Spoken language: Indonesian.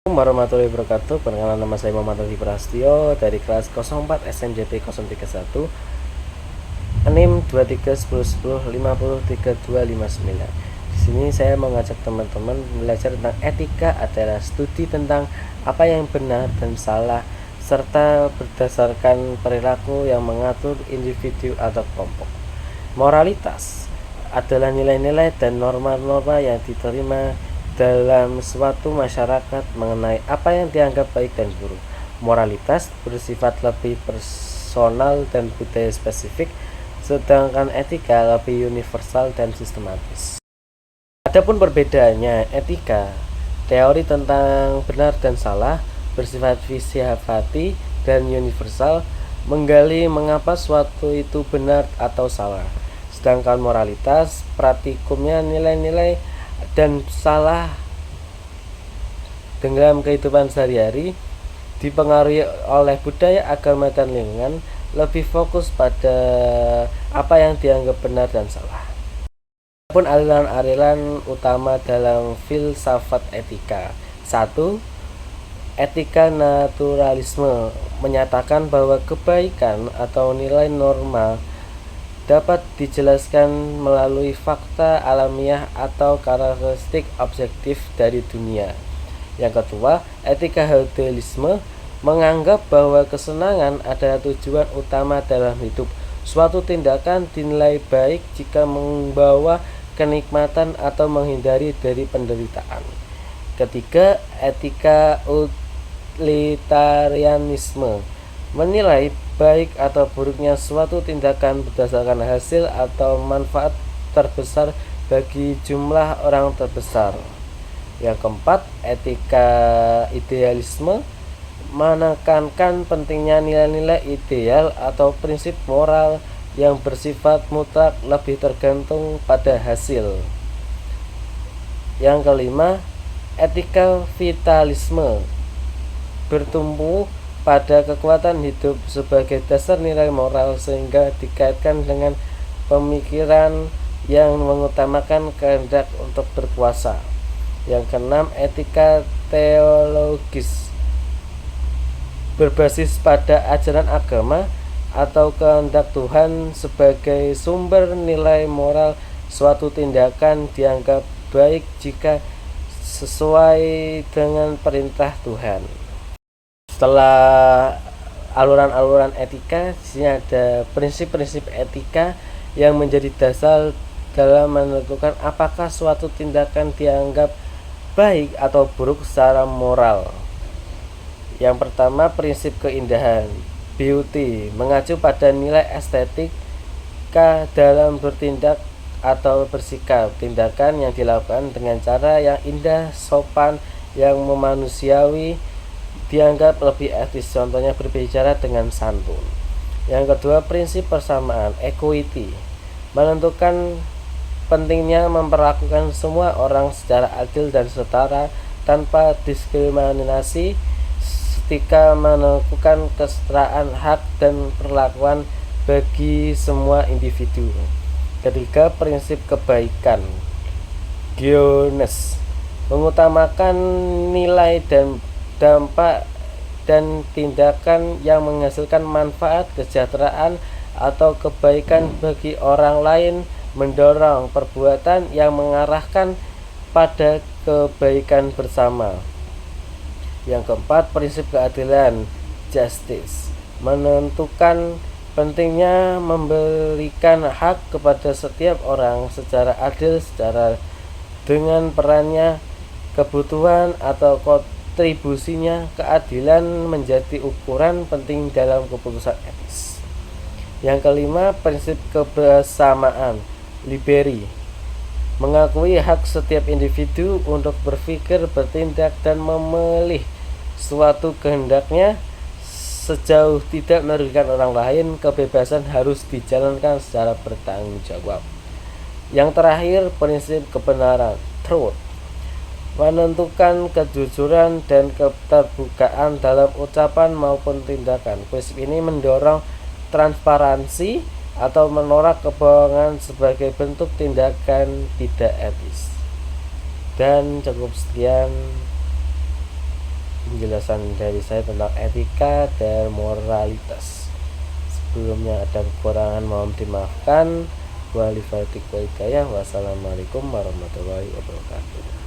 Assalamualaikum warahmatullahi wabarakatuh. Perkenalkan, nama saya Muhammad Adi Prastio dari kelas 04 SMJP 031 NIM 231010503259. Di sini saya mengajak teman-teman belajar tentang etika adalah studi tentang apa yang benar dan salah serta berdasarkan perilaku yang mengatur individu atau kelompok. Moralitas adalah nilai-nilai dan norma-norma yang diterima dalam suatu masyarakat mengenai apa yang dianggap baik dan buruk. Moralitas bersifat lebih personal dan budaya spesifik, sedangkan etika lebih universal dan sistematis. Adapun perbedaannya, etika, teori tentang benar dan salah, bersifat filsafati dan universal, menggali mengapa suatu itu benar atau salah. Sedangkan moralitas, praktikumnya nilai-nilai dan salah dalam kehidupan sehari-hari, dipengaruhi oleh budaya, agama, dan lingkungan, lebih fokus pada apa yang dianggap benar dan salah. Adapun aliran-aliran utama dalam filsafat etika. 1. Etika naturalisme menyatakan bahwa kebaikan atau nilai norma dapat dijelaskan melalui fakta alamiah atau karakteristik objektif dari dunia. Yang kedua, etika hedonisme menganggap bahwa kesenangan adalah tujuan utama dalam hidup. Suatu tindakan dinilai baik jika membawa kenikmatan atau menghindari dari penderitaan. Ketiga, etika utilitarianisme menilai baik atau buruknya suatu tindakan berdasarkan hasil atau manfaat terbesar bagi jumlah orang terbesar. Yang keempat, etika idealisme menekankan pentingnya nilai-nilai ideal atau prinsip moral yang bersifat mutlak lebih tergantung pada hasil. Yang kelima, etika vitalisme bertumbuh pada kekuatan hidup sebagai dasar nilai moral sehingga dikaitkan dengan pemikiran yang mengutamakan kehendak untuk berkuasa. Yang keenam, etika teologis berbasis pada ajaran agama atau kehendak Tuhan sebagai sumber nilai moral. Suatu tindakan dianggap baik jika sesuai dengan perintah Tuhan. Setelah aluran-aluran etika, di sini ada prinsip-prinsip etika yang menjadi dasar dalam menentukan apakah suatu tindakan dianggap baik atau buruk secara moral. Yang pertama, prinsip keindahan, beauty, mengacu pada nilai estetika dalam bertindak atau bersikap. Tindakan yang dilakukan dengan cara yang indah, sopan, yang memanusiawi dianggap lebih etis, contohnya berbicara dengan santun. Yang kedua, prinsip persamaan, equity, menentukan pentingnya memperlakukan semua orang secara adil dan setara tanpa diskriminasi ketika melakukan kesetaraan hak dan perlakuan bagi semua individu. Ketiga, prinsip kebaikan, goodness, mengutamakan nilai dan dampak dan tindakan yang menghasilkan manfaat, kesejahteraan, atau kebaikan bagi orang lain, mendorong perbuatan yang mengarahkan pada kebaikan bersama. Yang keempat, prinsip keadilan, justice, menentukan pentingnya memberikan hak kepada setiap orang secara adil secara dengan perannya, kebutuhan, atau kontribusinya. Keadilan menjadi ukuran penting dalam keputusan etis. Yang kelima, prinsip kebersamaan, liberty, mengakui hak setiap individu untuk berpikir, bertindak, dan memilih suatu kehendaknya sejauh tidak merugikan orang lain. Kebebasan harus dijalankan secara bertanggung jawab. Yang terakhir, prinsip kebenaran, truth, menentukan kejujuran dan keterbukaan dalam ucapan maupun tindakan. Prinsip ini mendorong transparansi atau menolak kebohongan sebagai bentuk tindakan tidak etis. Dan cukup sekian. penjelasan dari saya tentang etika dan moralitas. Sebelumnya ada kekurangan mohon dimaafkan. Wassalamualaikum warahmatullahi wabarakatuh.